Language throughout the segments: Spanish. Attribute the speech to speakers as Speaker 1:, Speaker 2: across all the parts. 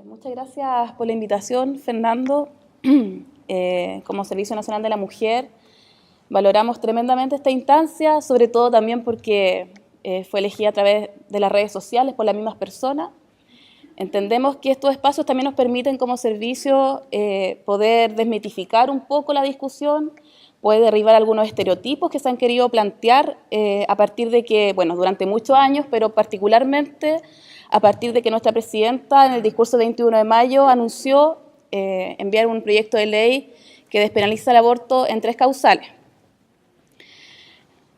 Speaker 1: Muchas gracias por la invitación, Fernando. Como Servicio Nacional de la Mujer, valoramos tremendamente esta instancia, sobre todo también porque fue elegida a través de las redes sociales por las mismas personas. Entendemos que estos espacios también nos permiten como servicio poder desmitificar un poco la discusión, puede derribar algunos estereotipos que se han querido plantear a partir de que, bueno, durante muchos años, pero particularmente a partir de que nuestra presidenta en el discurso 21 de mayo anunció enviar un proyecto de ley que despenaliza el aborto en 3 causales.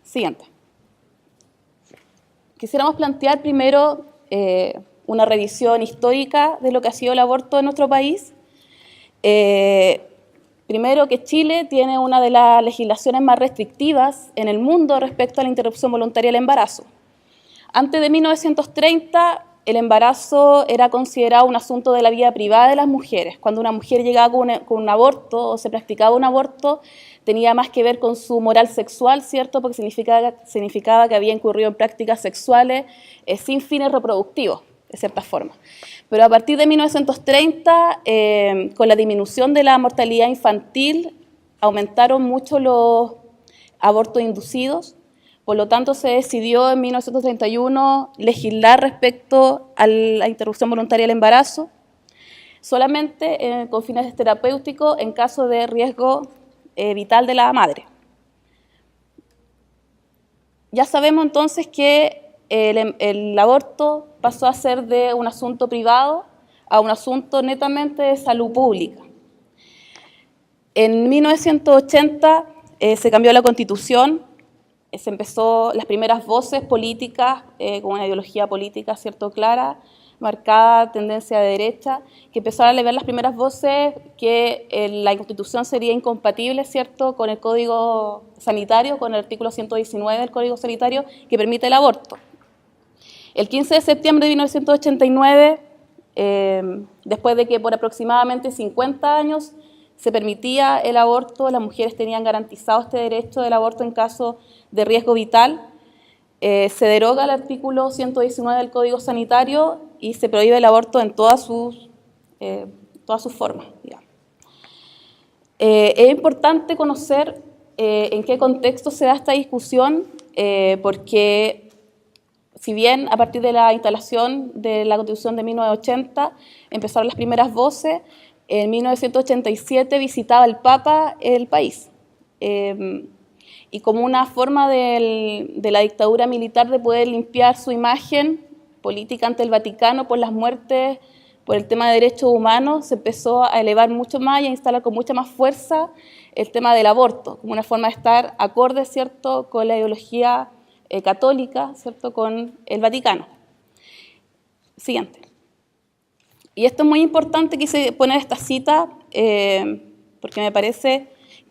Speaker 1: Siguiente. Quisiéramos plantear primero una revisión histórica de lo que ha sido el aborto en nuestro país. Primero, que Chile tiene una de las legislaciones más restrictivas en el mundo respecto a la interrupción voluntaria del embarazo. Antes de 1930, el embarazo era considerado un asunto de la vida privada de las mujeres. Cuando una mujer llegaba con un aborto o se practicaba un aborto, tenía más que ver con su moral sexual, ¿cierto? Porque significaba que había incurrido en prácticas sexuales sin fines reproductivos, de cierta forma. Pero a partir de 1930, con la disminución de la mortalidad infantil, aumentaron mucho los abortos inducidos. Por lo tanto, se decidió en 1931 legislar respecto a la interrupción voluntaria del embarazo, solamente con fines terapéuticos en caso de riesgo vital de la madre. Ya sabemos entonces que el aborto pasó a ser de un asunto privado a un asunto netamente de salud pública. En 1980 se cambió la Constitución, se empezó las primeras voces políticas con una ideología política, ¿cierto?, clara, marcada tendencia de derecha, que empezaron a leer las primeras voces que la Constitución sería incompatible, ¿cierto?, con el Código Sanitario, con el artículo 119 del Código Sanitario que permite el aborto. El 15 de septiembre de 1989, después de que por aproximadamente 50 años se permitía el aborto, las mujeres tenían garantizado este derecho del aborto en caso de riesgo vital, se deroga el artículo 119 del Código Sanitario y se prohíbe el aborto en todas sus formas, digamos. Es importante conocer en qué contexto se da esta discusión, porque si bien a partir de la instalación de la Constitución de 1980 empezaron las primeras voces, en 1987 visitaba el Papa el país. Y como una forma de la dictadura militar de poder limpiar su imagen política ante el Vaticano por las muertes, por el tema de derechos humanos, se empezó a elevar mucho más y a instalar con mucha más fuerza el tema del aborto, como una forma de estar acorde, ¿cierto?, con la ideología católica, ¿cierto?, con el Vaticano. Siguiente. Y esto es muy importante, quise poner esta cita porque me parece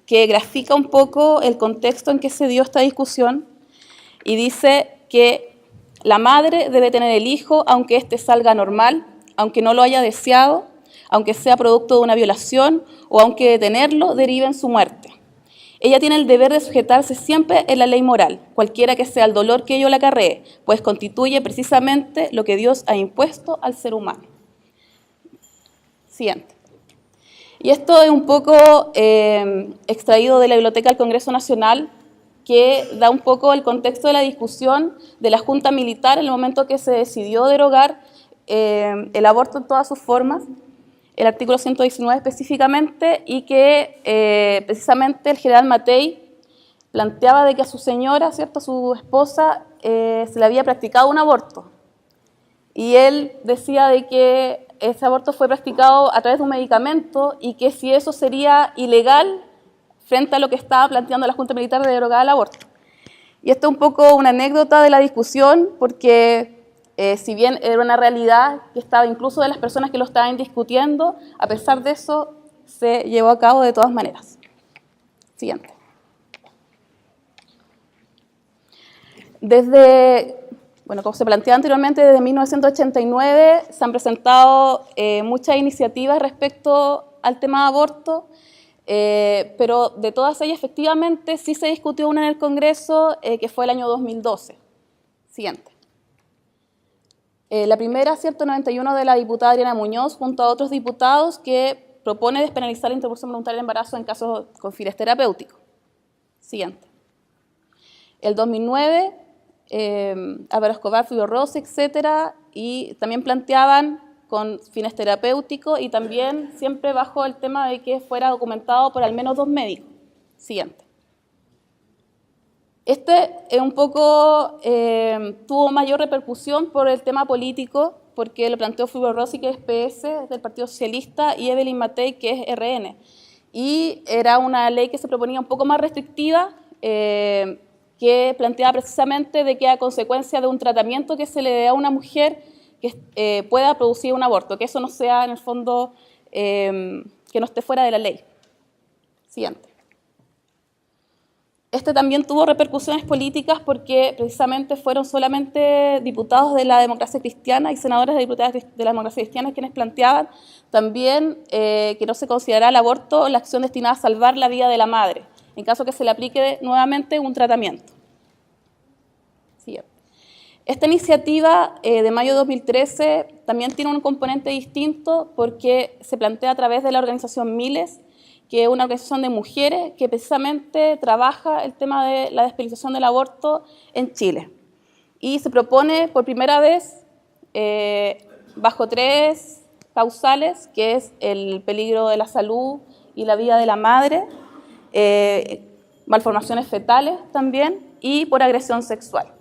Speaker 1: que grafica un poco el contexto en que se dio esta discusión y dice que la madre debe tener el hijo aunque éste salga normal, aunque no lo haya deseado, aunque sea producto de una violación o aunque detenerlo derive en su muerte. Ella tiene el deber de sujetarse siempre en la ley moral, cualquiera que sea el dolor que ello le acarree, pues constituye precisamente lo que Dios ha impuesto al ser humano. Siguiente. Y esto es un poco extraído de la Biblioteca del Congreso Nacional, que da un poco el contexto de la discusión de la Junta Militar en el momento que se decidió derogar el aborto en todas sus formas, el artículo 119 específicamente, y que precisamente el general Matei planteaba de que a su señora, ¿cierto?, a su esposa, se le había practicado un aborto. Y él decía de que ese aborto fue practicado a través de un medicamento y que si eso sería ilegal frente a lo que estaba planteando la Junta Militar de derogar el aborto. Y esto es un poco una anécdota de la discusión porque si bien era una realidad que estaba incluso de las personas que lo estaban discutiendo, a pesar de eso se llevó a cabo de todas maneras. Siguiente. Bueno, como se planteaba anteriormente, desde 1989 se han presentado muchas iniciativas respecto al tema de aborto, pero de todas ellas efectivamente sí se discutió una en el Congreso que fue el año 2012. Siguiente. La primera, ¿cierto?, 91 de la diputada Adriana Muñoz, junto a otros diputados, que propone despenalizar la interrupción voluntaria del embarazo en casos con fines terapéuticos. Siguiente. El 2009, Álvaro Escobar, Fulvio Rossi, etcétera, y también planteaban con fines terapéuticos y también siempre bajo el tema de que fuera documentado por al menos 2 médicos. Siguiente. Este un poco tuvo mayor repercusión por el tema político, porque lo planteó Fulvio Rossi, que es PS del Partido Socialista, y Evelyn Matei, que es RN. Y era una ley que se proponía un poco más restrictiva, que planteaba precisamente de que a consecuencia de un tratamiento que se le dé a una mujer que pueda producir un aborto, que eso no sea en el fondo, que no esté fuera de la ley. Siguiente. Este también tuvo repercusiones políticas porque precisamente fueron solamente diputados de la democracia cristiana y senadores de diputadas de la democracia cristiana quienes planteaban también que no se considerara el aborto la acción destinada a salvar la vida de la madre, en caso que se le aplique nuevamente un tratamiento. Siguiente. Esta iniciativa de mayo de 2013 también tiene un componente distinto porque se plantea a través de la organización Miles, que es una organización de mujeres que precisamente trabaja el tema de la despenalización del aborto en Chile. Y se propone por primera vez bajo 3 causales, que es el peligro de la salud y la vida de la madre, malformaciones fetales también y por agresión sexual.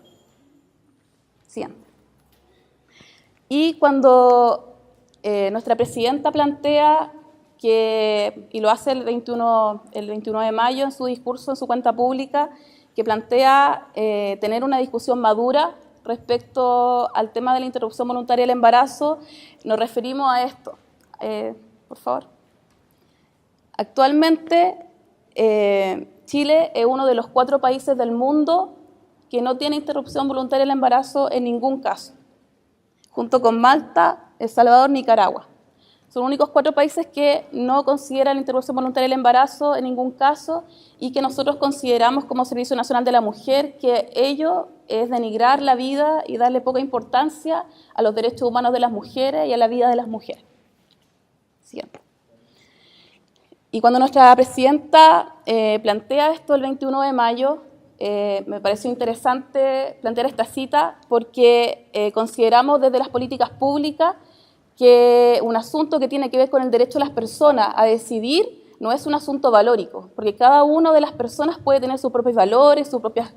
Speaker 1: Siguiente. Y cuando nuestra presidenta plantea y lo hace el 21 de mayo en su discurso, en su cuenta pública, que plantea tener una discusión madura respecto al tema de la interrupción voluntaria del embarazo, nos referimos a esto. Por favor. Actualmente, Chile es uno de los 4 países del mundo que no tiene interrupción voluntaria del embarazo en ningún caso, junto con Malta, El Salvador, Nicaragua. Son los únicos 4 países que no consideran la interrupción voluntaria del embarazo en ningún caso y que nosotros consideramos como Servicio Nacional de la Mujer que ello es denigrar la vida y darle poca importancia a los derechos humanos de las mujeres y a la vida de las mujeres. Siguiente. Y cuando nuestra presidenta plantea esto el 21 de mayo, me pareció interesante plantear esta cita porque consideramos desde las políticas públicas que un asunto que tiene que ver con el derecho de las personas a decidir no es un asunto valórico, porque cada una de las personas puede tener sus propios valores, sus propias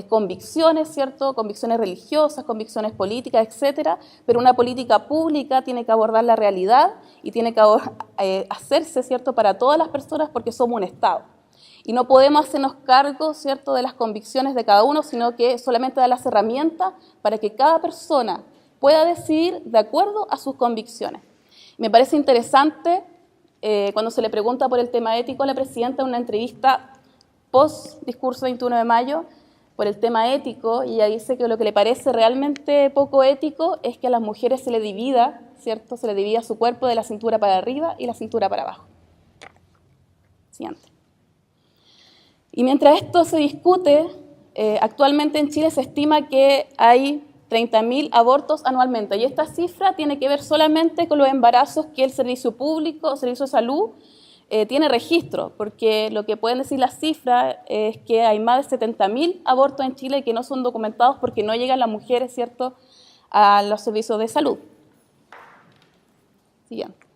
Speaker 1: convicciones, ¿cierto? Convicciones religiosas, convicciones políticas, etcétera, pero una política pública tiene que abordar la realidad y tiene que hacerse, ¿cierto?, para todas las personas porque somos un Estado. Y no podemos hacernos cargo, ¿cierto?, de las convicciones de cada uno, sino que solamente dar las herramientas para que cada persona pueda decidir de acuerdo a sus convicciones. Me parece interesante cuando se le pregunta por el tema ético a la presidenta en una entrevista post-discurso 21 de mayo, por el tema ético, y ella dice que lo que le parece realmente poco ético es que a las mujeres se le divida, ¿cierto?, se le divida su cuerpo de la cintura para arriba y la cintura para abajo. Siguiente. Y mientras esto se discute, actualmente en Chile se estima que hay 30.000 abortos anualmente, y esta cifra tiene que ver solamente con los embarazos que el Servicio Público, Servicio de Salud, tiene registro, porque lo que pueden decir las cifras es que hay más de 70.000 abortos en Chile que no son documentados porque no llegan las mujeres, ¿cierto?, a los servicios de salud. Siguiente.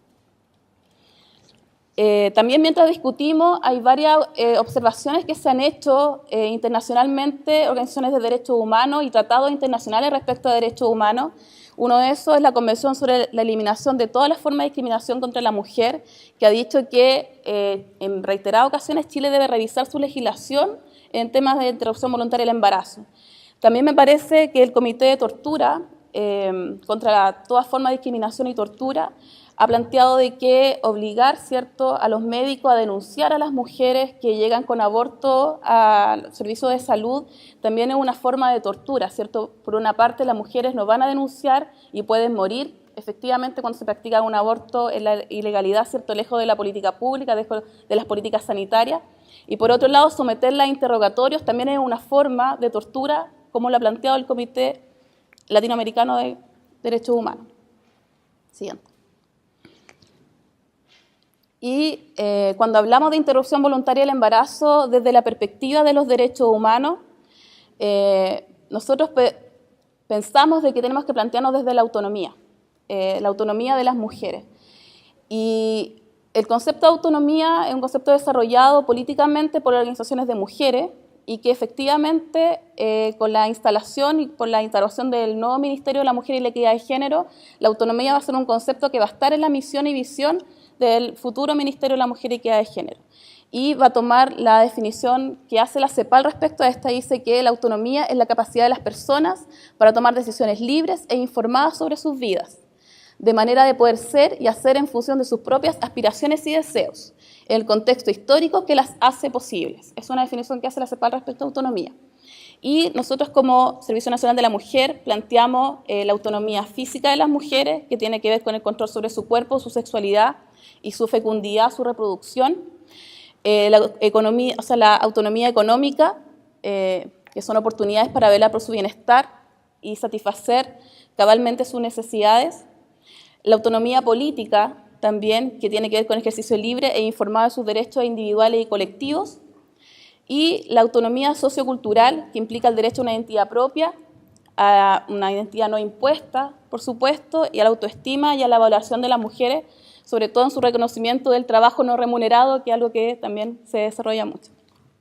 Speaker 1: También mientras discutimos hay varias observaciones que se han hecho internacionalmente, organizaciones de derechos humanos y tratados internacionales respecto a derechos humanos. Uno de esos es la Convención sobre la Eliminación de todas las formas de discriminación contra la mujer, que ha dicho que en reiteradas ocasiones Chile debe revisar su legislación en temas de interrupción voluntaria del embarazo. También me parece que el Comité de Tortura contra toda forma de discriminación y tortura ha planteado de que obligar, ¿cierto?, a los médicos a denunciar a las mujeres que llegan con aborto al servicio de salud también es una forma de tortura, ¿cierto? Por una parte, las mujeres no van a denunciar y pueden morir efectivamente cuando se practica un aborto en la ilegalidad, ¿cierto?, lejos de la política pública, lejos de las políticas sanitarias. Y por otro lado, someterla a interrogatorios también es una forma de tortura, como lo ha planteado el Comité Latinoamericano de derechos humanos. Siguiente. Y cuando hablamos de interrupción voluntaria del embarazo desde la perspectiva de los derechos humanos, nosotros pensamos de que tenemos que plantearnos desde la autonomía de las mujeres. Y el concepto de autonomía es un concepto desarrollado políticamente por organizaciones de mujeres y que efectivamente con la instalación y por la instalación del nuevo Ministerio de la Mujer y la Equidad de Género, la autonomía va a ser un concepto que va a estar en la misión y visión del futuro Ministerio de la Mujer y Equidad de Género. Y va a tomar la definición que hace la CEPAL respecto a esta, dice que la autonomía es la capacidad de las personas para tomar decisiones libres e informadas sobre sus vidas, de manera de poder ser y hacer en función de sus propias aspiraciones y deseos, en el contexto histórico que las hace posibles. Es una definición que hace la CEPAL respecto a autonomía. Y nosotros como Servicio Nacional de la Mujer planteamos la autonomía física de las mujeres, que tiene que ver con el control sobre su cuerpo, su sexualidad y su fecundidad, su reproducción. La autonomía económica, que son oportunidades para velar por su bienestar y satisfacer cabalmente sus necesidades. La autonomía política también, que tiene que ver con el ejercicio libre e informado de sus derechos individuales y colectivos. Y la autonomía sociocultural, que implica el derecho a una identidad propia, a una identidad no impuesta, por supuesto, y a la autoestima y a la valoración de las mujeres, sobre todo en su reconocimiento del trabajo no remunerado, que es algo que también se desarrolla mucho.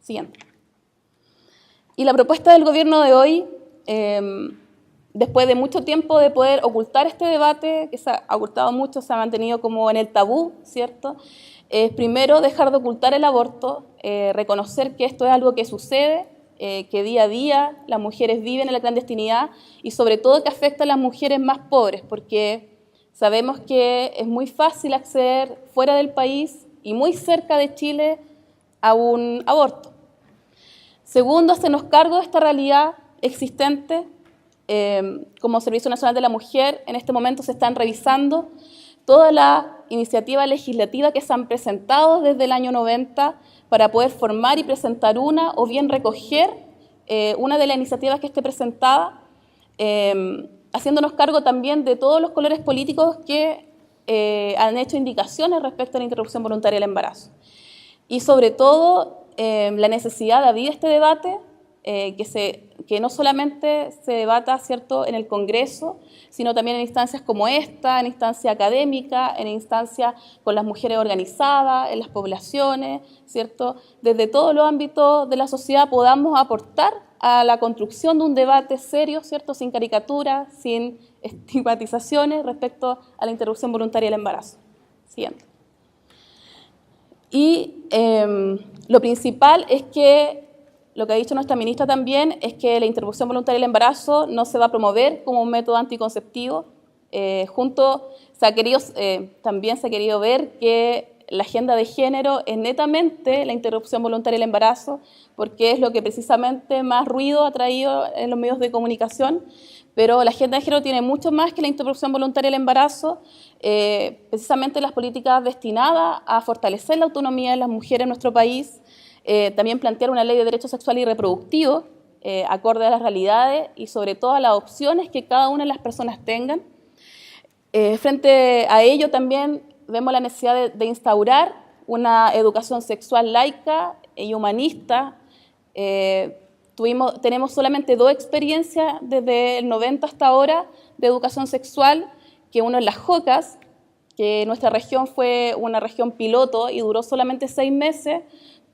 Speaker 1: Siguiente. Y la propuesta del gobierno de hoy, después de mucho tiempo de poder ocultar este debate, que se ha ocultado mucho, se ha mantenido como en el tabú, ¿cierto? Primero, dejar de ocultar el aborto, reconocer que esto es algo que sucede, que día a día las mujeres viven en la clandestinidad y sobre todo que afecta a las mujeres más pobres, porque sabemos que es muy fácil acceder fuera del país y muy cerca de Chile a un aborto. Segundo, hacernos cargo de esta realidad existente. Como Servicio Nacional de la Mujer, en este momento se están revisando todas las iniciativas legislativas que se han presentado desde el año 90 para poder formar y presentar una o bien recoger una de las iniciativas que esté presentada, haciéndonos cargo también de todos los colores políticos que han hecho indicaciones respecto a la interrupción voluntaria del embarazo. Y sobre todo la necesidad de abrir este debate, que no solamente se debata, ¿cierto?, en el Congreso, sino también en instancias como esta, en instancia académica, en instancias con las mujeres organizadas, en las poblaciones, ¿cierto? Desde todos los ámbitos de la sociedad podamos aportar a la construcción de un debate serio, ¿cierto?, sin caricaturas, sin estigmatizaciones respecto a la interrupción voluntaria del embarazo. Siguiente. Y lo principal es que lo que ha dicho nuestra ministra también es que la interrupción voluntaria del embarazo no se va a promover como un método anticonceptivo. También se ha querido ver que la agenda de género es netamente la interrupción voluntaria del embarazo, porque es lo que precisamente más ruido ha traído en los medios de comunicación, pero la agenda de género tiene mucho más que la interrupción voluntaria del embarazo, precisamente las políticas destinadas a fortalecer la autonomía de las mujeres en nuestro país. También plantear una ley de derechos sexuales y reproductivos, acorde a las realidades y sobre todo a las opciones que cada una de las personas tengan. Frente a ello también vemos la necesidad de instaurar una educación sexual laica y humanista. Tenemos solamente 2 experiencias desde el 90 hasta ahora de educación sexual, que uno es Las Jocas, que nuestra región fue una región piloto y duró solamente 6 meses,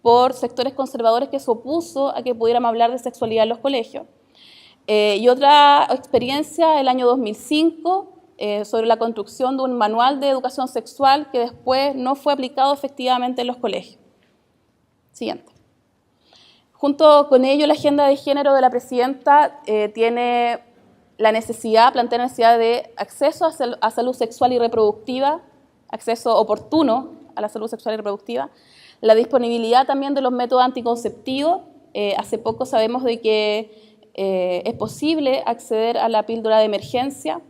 Speaker 1: por sectores conservadores que se opuso a que pudiéramos hablar de sexualidad en los colegios. Y otra experiencia, el año 2005, sobre la construcción de un manual de educación sexual que después no fue aplicado efectivamente en los colegios. Siguiente. Junto con ello, la agenda de género de la presidenta tiene plantea la necesidad de acceso a salud sexual y reproductiva, acceso oportuno a la salud sexual y reproductiva, la disponibilidad también de los métodos anticonceptivos. Hace poco sabemos de que es posible acceder a la píldora de emergencia.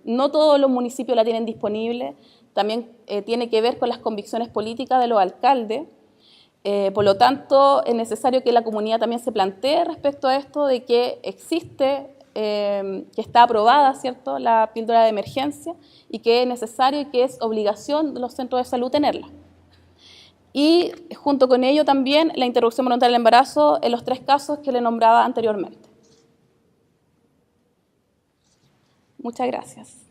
Speaker 1: No todos los municipios la tienen disponible. También tiene que ver con las convicciones políticas de los alcaldes. Por lo tanto, es necesario que la comunidad también se plantee respecto a esto de que existe que está aprobada, ¿cierto?, la píldora de emergencia y que es necesario y que es obligación de los centros de salud tenerla. Y junto con ello también la interrupción voluntaria del embarazo en los 3 casos que le nombraba anteriormente. Muchas gracias.